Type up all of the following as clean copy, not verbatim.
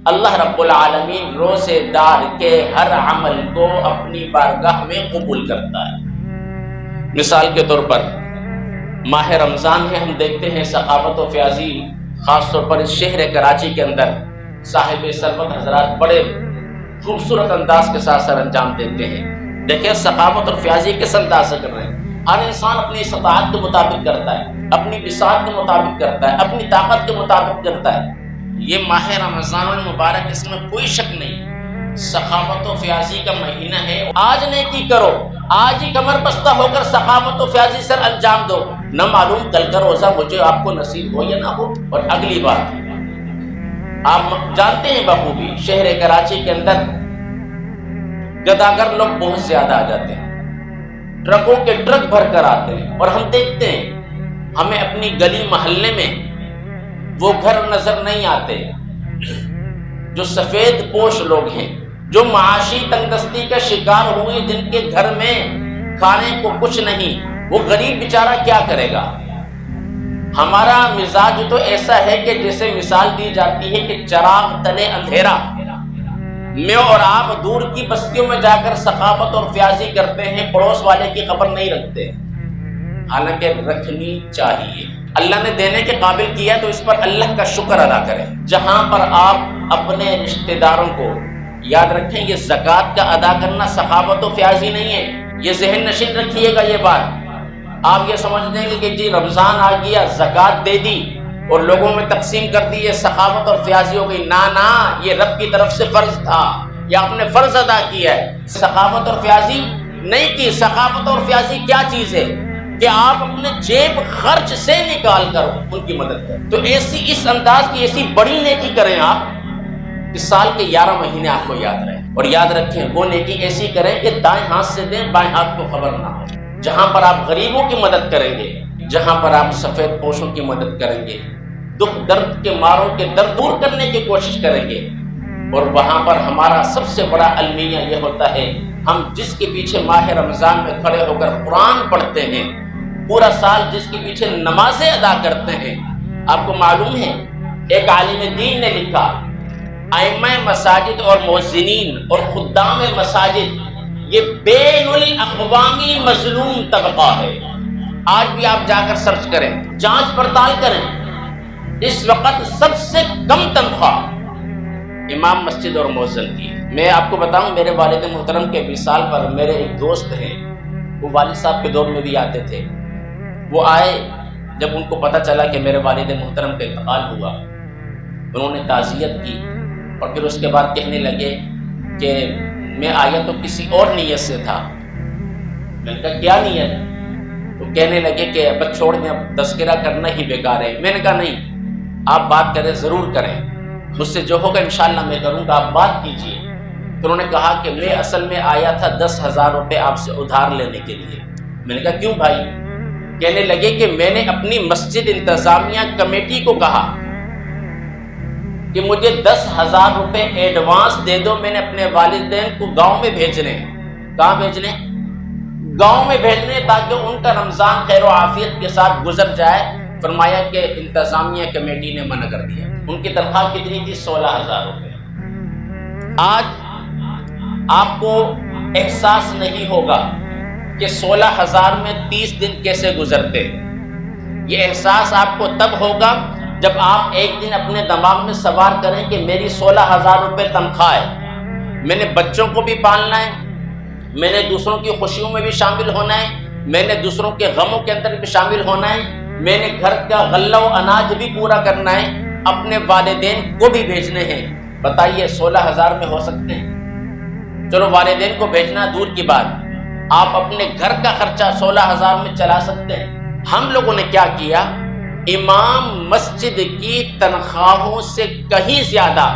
اللہ رب العالمین روزے دار کے ہر عمل کو اپنی بارگاہ میں قبول کرتا ہے۔ مثال کے طور پر ماہ رمضان ہے، ہم دیکھتے ہیں سخاوت و فیاضی خاص طور پر اس شہر کراچی کے اندر صاحب ثروت حضرات بڑے خوبصورت انداز کے ساتھ سر انجام دیتے ہیں۔ دیکھیں سخاوت اور فیاضی کس انداز سے کر رہے ہیں۔ ہر انسان اپنی استطاعت کے مطابق کرتا ہے، اپنی بساط کے مطابق کرتا ہے، اپنی طاقت کے مطابق کرتا ہے۔ یہ ماہ رمضان المبارک، اس میں کوئی شک نہیں، سخاوت و فیاضی کا مہینہ ہے۔ آج نیکی کرو، آج ہی کمر بستہ ہو کر سخاوت و فیاضی سر انجام دو، نہ معلوم کل کا روزہ مجھے آپ کو نصیب ہو یا نہ ہو۔ اور اگلی بات، آپ جانتے ہیں بخوبی شہر کراچی کے اندر گداگر لوگ بہت زیادہ آ جاتے ہیں، ٹرکوں کے ٹرک بھر کر آتے ہیں، اور ہم دیکھتے ہیں ہمیں اپنی گلی محلے میں وہ گھر نظر نہیں آتے جو سفید پوش لوگ ہیں، جو معاشی تنگدستی کا شکار ہوئے، جن کے گھر میں کھانے کو کچھ نہیں، وہ غریب بیچارہ کیا کرے گا۔ ہمارا مزاج تو ایسا ہے کہ جیسے مثال دی جاتی ہے کہ چراغ تلے اندھیرا، میں اور آپ دور کی بستیوں میں جا کر سخاوت اور فیاضی کرتے ہیں، پڑوس والے کی خبر نہیں رکھتے، حالانکہ رکھنی چاہیے۔ اللہ نے دینے کے قابل کیا تو اس پر اللہ کا شکر ادا کریں۔ جہاں پر آپ اپنے رشتہ داروں کو، یاد رکھیں یہ زکوٰۃ کا ادا کرنا سخاوت و فیاضی نہیں ہے، یہ ذہن نشین رکھیے گا۔ یہ بات آپ یہ سمجھ دیں گے کہ جی رمضان آ گیا زکوٰۃ دے دی اور لوگوں میں تقسیم کر دی، یہ سخاوت اور فیاضی ہو گئی۔ نہ، یہ رب کی طرف سے فرض تھا، یہ آپ نے فرض ادا کیا ہے، سخاوت اور فیاضی نہیں کی۔ سخاوت اور فیاضی کیا چیز ہے کہ آپ اپنے جیب خرچ سے نکال کر ان کی مدد کریں۔ تو ایسی اس انداز کی ایسی بڑی نیکی کریں آپ کہ سال کے 11 مہینے آپ کو یاد رہے، اور یاد رکھیں وہ نیکی ایسی کریں کہ دائیں ہاتھ سے دیں، بائیں ہاتھ کو خبر نہ ہو۔ جہاں پر آپ غریبوں کی مدد کریں گے، جہاں پر آپ سفید پوشوں کی مدد کریں گے، دکھ درد کے ماروں کے درد دور کرنے کی کوشش کریں گے، اور وہاں پر ہمارا سب سے بڑا المیہ یہ ہوتا ہے، ہم جس کے پیچھے ماہ رمضان میں کھڑے ہو کر قرآن پڑھتے ہیں، پورا سال جس کے پیچھے نمازیں ادا کرتے ہیں۔ آپ کو معلوم ہے ایک عالم دین نے لکھا، ائمہ مساجد اور مؤذنین اور خدام مساجد یہ بین الاقوامی مظلوم طبقہ ہے۔ آج بھی آپ جا کر سرچ کریں، جانچ پڑتال کریں، اس وقت سب سے کم تنخواہ امام مسجد اور مؤذن کی۔ میں آپ کو بتاؤں، میرے والد محترم کے وصال پر میرے ایک دوست ہیں، وہ والد صاحب کے دور میں بھی آتے تھے۔ وہ آئے، جب ان کو پتہ چلا کہ میرے والد محترم کا انتقال ہوا، انہوں نے تعزیت کی، اور پھر اس کے بعد کہنے لگے کہ میں آیا تو کسی اور نیت سے تھا۔ میں نے کہا کیا نیت؟ تو کہنے لگے کہ اب چھوڑ دیں، اب تذکرہ کرنا ہی بیکار ہے۔ میں نے کہا نہیں، آپ بات کریں، ضرور کریں، مجھ سے جو ہوگا انشاءاللہ میں کروں گا، آپ بات کیجئے۔ تو انہوں نے کہا کہ میں اصل میں آیا تھا 10,000 روپے آپ سے ادھار لینے کے لیے۔ میں نے کہا کیوں بھائی؟ کہنے لگے کہ میں نے اپنی مسجد انتظامیہ کمیٹی کو کہا کہ مجھے 10,000 روپے ایڈوانس دے دو، میں نے اپنے والدین کو گاؤں میں بھیجنے ہیں۔ کہاں بھیجنے؟ گاؤں میں بھیجنے، تاکہ ان کا رمضان خیر و عافیت کے ساتھ گزر جائے۔ فرمایا کہ انتظامیہ کمیٹی نے منع کر دیا۔ ان کی تنخواہ کتنی تھی؟ 16,000 روپے۔ آج آپ کو احساس نہیں ہوگا کہ 16,000 میں 30 دن کیسے گزرتے۔ یہ احساس آپ کو تب ہوگا جب آپ ایک دن اپنے دماغ میں سوار کریں کہ میری 16,000 روپے تنخواہ ہے، میں نے بچوں کو بھی پالنا ہے، میں نے دوسروں کی خوشیوں میں بھی شامل ہونا ہے، میں نے دوسروں کے غموں کے اندر بھی شامل ہونا ہے، میں نے گھر کا غلہ و اناج بھی پورا کرنا ہے، اپنے والدین کو بھی بھیجنے ہیں۔ بتائیے 16,000 میں ہو سکتے ہیں؟ چلو والدین کو بھیجنا دور کی بات، آپ اپنے گھر کا خرچہ 16,000 میں چلا سکتے ہیں؟ ہم لوگوں نے کیا کیا؟ امام مسجد کی تنخواہوں سے کہیں زیادہ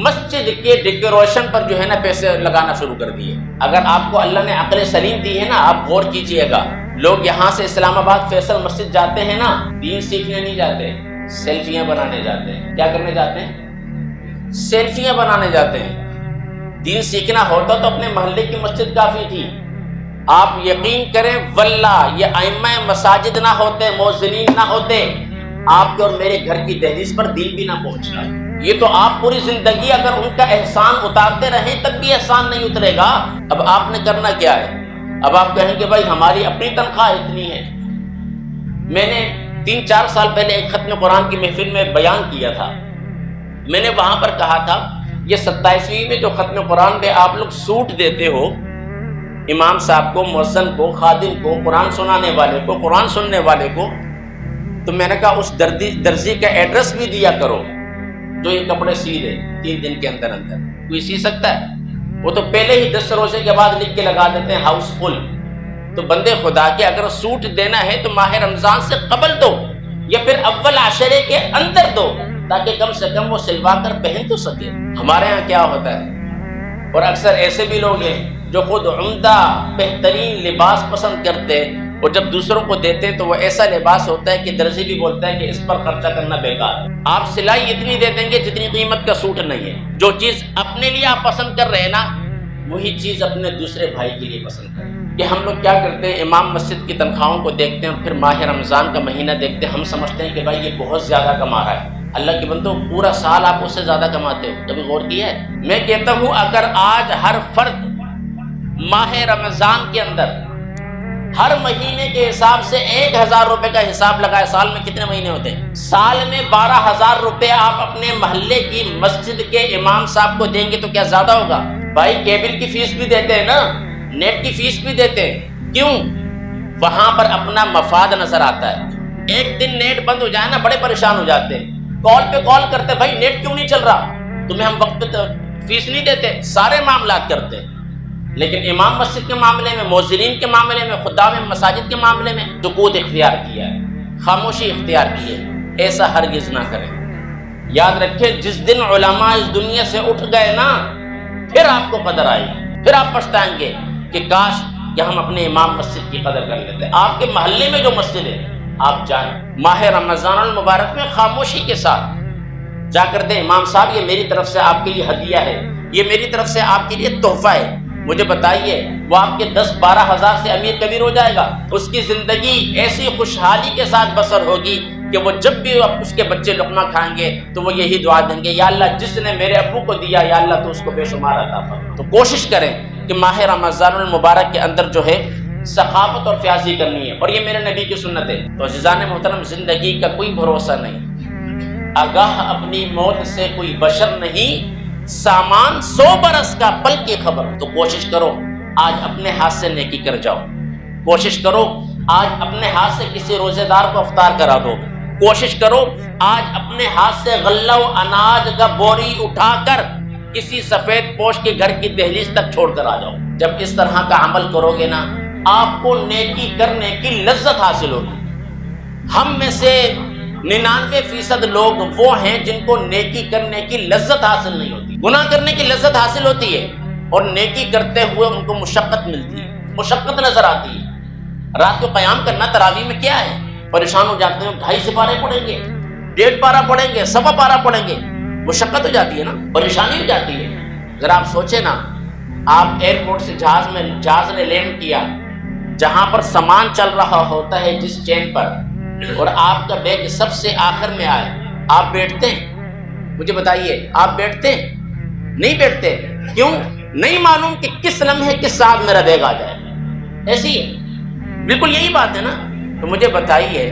مسجد کے ڈیکوریشن پر جو ہے نا پیسے لگانا شروع کر دیے۔ اگر آپ کو اللہ نے عقل سلیم دی ہے نا، آپ غور کیجئے گا، لوگ یہاں سے اسلام آباد فیصل مسجد جاتے ہیں نا، دین سیکھنے نہیں جاتے، سیلفیاں بنانے جاتے ہیں۔ کیا کرنے جاتے ہیں؟ سیلفیاں بنانے جاتے ہیں۔ دین سیکھنا ہوتا تو اپنے محلے کی مسجد کافی تھی۔ آپ یقین کریں واللہ یہ ائمہ مساجد نہ ہوتے، مؤذنین نہ ہوتے، آپ کے اور میرے گھر کی دہلیز پر دین بھی نہ پہنچنا۔ یہ تو آپ پوری زندگی اگر ان کا احسان اتارتے رہیں تب بھی احسان نہیں اترے گا۔ اب آپ نے کرنا کیا ہے؟ اب آپ کہیں کہ بھائی ہماری اپنی تنخواہ اتنی ہے۔ میں نے 3-4 سال پہلے ایک ختم قرآن کی محفل میں بیان کیا تھا۔ میں نے وہاں پر کہا تھا یہ 27ویں میں جو ختم قرآن میں آپ لوگ سوٹ دیتے ہو امام صاحب کو، مؤذن کو، خادم کو، قرآن سنانے والے کو، قرآن سننے والے کو، تو میں نے کہا اس درزی کا ایڈریس بھی دیا کرو جو یہ کپڑے سی دے 3 دن کے اندر اندر۔ کوئی سی سکتا ہے؟ وہ تو پہلے ہی 10 روزے کے بعد لکھ کے لگا دیتے ہیں ہاؤس فل۔ تو بندے خدا کے اگر سوٹ دینا ہے تو ماہ رمضان سے قبل دو یا پھر اول عشرے کے اندر دو تاکہ کم سے کم وہ سلوا کر پہن تو سکے۔ ہمارے ہاں کیا ہوتا ہے، اور اکثر ایسے بھی لوگ ہیں جو خود عمدہ بہترین لباس پسند کرتے ہیں اور جب دوسروں کو دیتے ہیں تو وہ ایسا لباس ہوتا ہے کہ درزی بھی بولتا ہے کہ اس پر خرچہ کرنا بیکار ہے۔ آپ سلائی اتنی دے دیں گے جتنی قیمت کا سوٹ نہیں ہے۔ جو چیز اپنے لیے آپ پسند کر رہے ہیں نا وہی چیز اپنے دوسرے بھائی کے لیے پسند کریں۔ کہ ہم لوگ کیا کرتے ہیں، امام مسجد کی تنخواہوں کو دیکھتے ہیں اور پھر ماہ رمضان کا مہینہ دیکھتے ہیں، ہم سمجھتے ہیں کہ بھائی یہ بہت زیادہ کما رہا ہے۔ اللہ کے بندو پورا سال آپ اس سے زیادہ کماتے ہو، کبھی غور کیا ہے؟ میں کہتا ہوں اگر آج ہر فرد ماہ رمضان کے اندر ہر مہینے کے حساب سے 1000 روپے کا حساب لگائے، سال میں کتنے مہینے ہوتے ہیں؟ سال میں 12000 روپے آپ اپنے محلے کی مسجد کے امام صاحب کو دیں گے تو کیا زیادہ ہوگا؟ بھائی کیبل کی فیس بھی دیتے ہیں نا، نیٹ کی فیس بھی دیتے ہیں، کیوں؟ وہاں پر اپنا مفاد نظر آتا ہے۔ ایک دن نیٹ بند ہو جائے نا بڑے پریشان ہو جاتے ہیں، کال پہ کال کرتے بھائی نیٹ کیوں نہیں چل رہا؟ تمہیں ہم وقت پہ فیس نہیں دیتے، سارے معاملات کرتے ہیں۔ لیکن امام مسجد کے معاملے میں، مؤذنین کے معاملے میں، خدام مساجد کے معاملے میں سکوت اختیار کیا ہے، خاموشی اختیار کی ہے۔ ایسا ہرگز نہ کریں۔ یاد رکھیں جس دن علماء اس دنیا سے اٹھ گئے نا پھر آپ کو قدر آئے گی، پھر آپ پچھتائیں گے کہ کاش کہ ہم اپنے امام مسجد کی قدر کر لیتے۔ آپ کے محلے میں جو مسجد ہے آپ جائیں، ماہ رمضان المبارک میں خاموشی کے ساتھ جا کر دیں امام صاحب یہ میری طرف سے آپ کے لیے ہدیہ ہے، یہ میری طرف سے آپ کے لیے تحفہ ہے، مجھے بتائیے وہ آپ کے 10-12 ہزار سے امیر کبیر ہو جائے گا؟ اس کی زندگی ایسی خوشحالی کے ساتھ بسر ہوگی کہ وہ جب بھی اس کے بچے لقمہ کھائیں گے تو وہ یہی دعا دیں گے، یا اللہ جس نے میرے ابو کو دیا یا اللہ تو اس کو بے شمار عطا فرما۔ تو کوشش کریں کہ ماہ رمضان المبارک کے اندر جو ہے سخاوت اور فیاضی کرنی ہے، اور یہ میرے نبی کی سنت ہے۔ تو عزیزان محترم زندگی کا کوئی بھروسہ نہیں، آگاہ اپنی موت سے کوئی بشر نہیں، سامان 100 برس کا پل کی خبر۔ تو کوشش کرو آج اپنے ہاتھ سے نیکی کر جاؤ، کوشش کرو آج اپنے ہاتھ سے کسی روزے دار کو افطار کرا دو، کوشش کرو آج اپنے ہاتھ سے غلہ و اناج کا بوری اٹھا کر کسی سفید پوش کے گھر کی دہلیز تک چھوڑ کر آ جاؤ۔ جب اس طرح کا عمل کرو گے نا آپ کو نیکی کرنے کی لذت حاصل ہوگی۔ ہم میں سے 99% لوگ وہ ہیں جن کو نیکی کرنے کی لذت حاصل نہیں ہوتی، گناہ کرنے کی لذت حاصل ہوتی ہے اور نیکی کرتے ہوئے ان کو مشقت ملتی ہے، مشقت نظر آتی ہے۔ رات کو قیام کرنا تراویح میں کیا ہے؟ پریشان ہو جاتے ہیں، 2.5 سپارے پڑھیں گے، 1.5 پارہ پڑھیں گے، 1.25 پارہ پڑھیں گے، مشقت ہو جاتی ہے نا، پریشانی ہو جاتی ہے۔ ذرا آپ سوچیں نا، آپ ایئرپورٹ سے جہاز نے لینڈ کیا، جہاں پر سامان چل رہا ہوتا ہے جس چین پر، اور آپ کا بیگ سب سے آخر میں آئے، آپ بیٹھتے ہیں؟ مجھے بتائیے آپ بیٹھتے ہیں؟ نہیں بیٹھتے، کیوں؟ نہیں معلوم کہ کس لمحے کس ساتھ میرا بیگ آ جائے۔ ایسی ہے، بالکل یہی بات ہے نا۔ تو مجھے بتائیے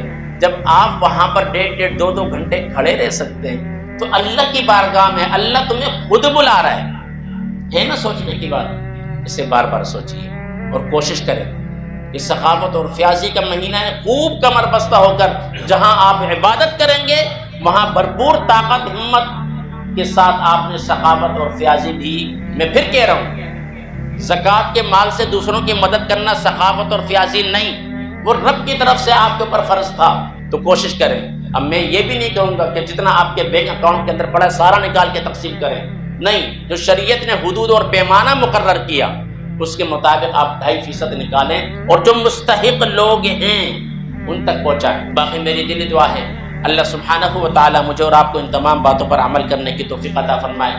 جب آپ وہاں پر 1.5 2 گھنٹے کھڑے رہ سکتے ہیں تو اللہ کی بارگاہ میں اللہ تمہیں خود بلا رہا ہے نا؟ سوچنے کی بات، اسے بار بار سوچیے اور کوشش کریں۔ یہ سخاوت اور فیاضی کا مہینہ ہے، خوب کمر بستہ ہو کر جہاں آپ عبادت کریں گے وہاں بھرپور طاقت ہمت کے ساتھ آپ نے سخاوت اور فیاضی بھی۔ میں پھر کہہ رہا ہوں زکوٰۃ کے مال سے دوسروں کی مدد کرنا سخاوت اور فیاضی نہیں، وہ رب کی طرف سے آپ کے اوپر فرض تھا۔ تو کوشش کریں۔ اب میں یہ بھی نہیں کہوں گا کہ جتنا آپ کے بینک اکاؤنٹ کے اندر پڑا ہے سارا نکال کے تقسیم کریں، نہیں، جو شریعت نے حدود اور پیمانہ مقرر کیا اس کے مطابق آپ 2.5% نکالیں اور جو مستحق لوگ ہیں ان تک پہنچائیں۔ باقی میری دلی دعا ہے اللہ سبحانہ و تعالی مجھے اور آپ کو ان تمام باتوں پر عمل کرنے کی توفیق عطا فرمائے۔